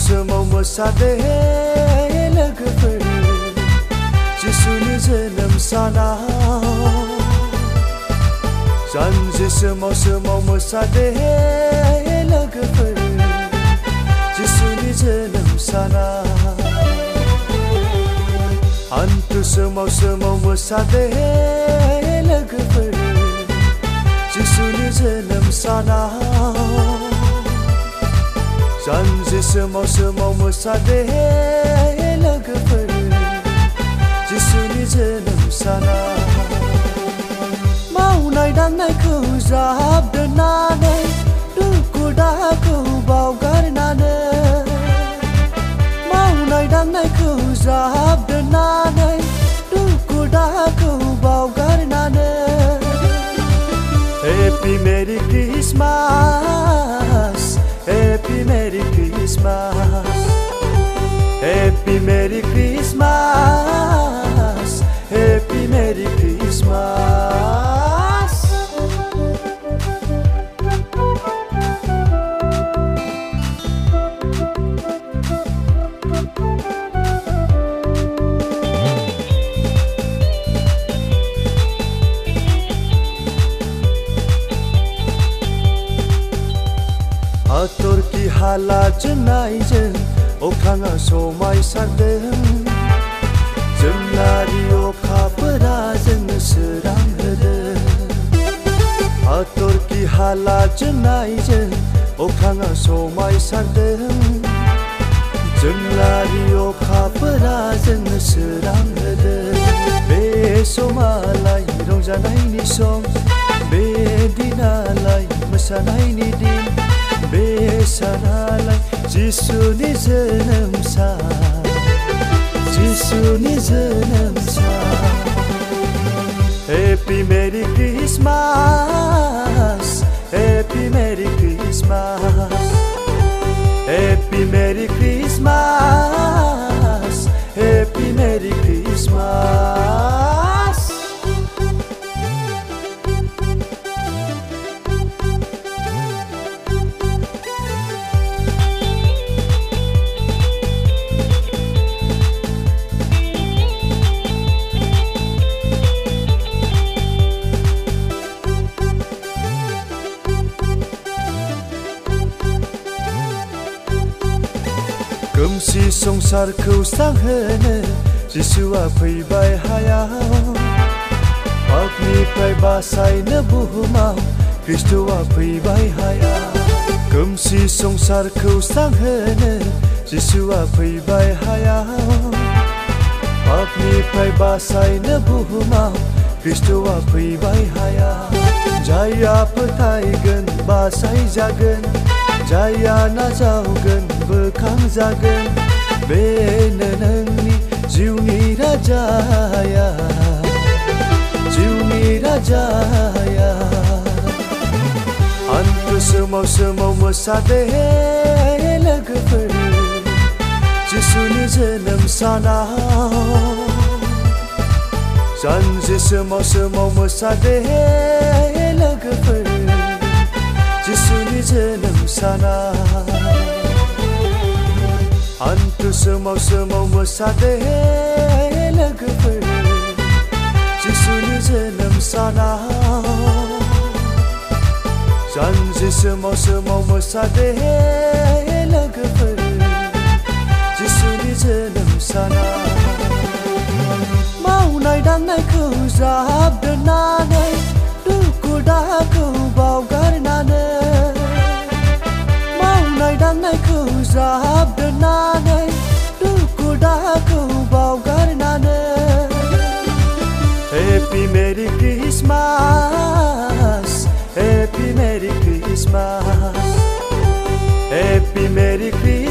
समाव मोसादे लोगोफोर जिसुनि जोनोम सानाव जानजि समाव मोसादे लोगोफोर जिसुनि जोनोम सानाव हान्थु समाव मोसादे लोगोफोर जिसुनि जोनोम सानाव जानजि समाव मोसादे लोगोफोर जिसुनि जोनोम सानाव मावनाय दांनायखौ ज्राब दोननानै दुखु दाहाखौ बावगारनानै मावनाय दांनायखौ ज्राब दोननानै दुखु दाहाखौ बावगारनानै Happy Merry Christmas Happy Merry Christmas Happy Merry Christmas Happy Merry Christmas हाथरखि हाला जोंनायजों अख्राङा समायसारदों जोंनारि अखाफोरा जोंनो सोरां होदों हाथरखि हाला जोंनायजों अख्राङा समायसारदों जोंनारि अखाफोरा जोंनो सोरां होदों बे समालाय रंजानायनि सम बे दिनालाय मोसानायनि दिन बे सानालाय जिसुनि जोनोम सान जिसुनि जोनोम सान Happy Merry Christmas Happy Merry Christmas Happy Merry Christmas Happy Merry Christmas खोमसि संसारखौ स्रांहोनो जिसुआ फैबाय हायाव पापनिफ्राय बासायनो बुहुमाव ख्रिस्ट'आ फैबाय हायाव खोमसि संसारखौ स्रांहोनो जिसुआ फैबाय हायाव पापनिफ्राय बासायनो बुहुमाव ख्रिस्ट'आ फैबाय हायाव जायहा फोथायगोन बासायजागोन जायहा नाजावगोन बोखांजागोन बेनो नोंनि जिउनि राजाया जिउनि राजाया हान्थु समाव मोसादे लोगोफोर जिसुनि जोनोम सानाव जानजि समाव मोसादे लोगोफोर जिसुनि जोनोम सानाव हान्थु समाव मोसादे लोगोफोर जिसुनि जोनोम सानाव जानजि समाव मोसादे लोगोफोर जिसुनि जोनोम सानाव मावनाय दांनायखौ ज्राब दोननानै दुखु दाहाखौ बावगारनानै मावनाय दांनायखौ ज्राब दोननानै दुखु दाहाखौ बावगारनानै Happy Merry Christmas Happy Merry Christmas Happy Merry Christmas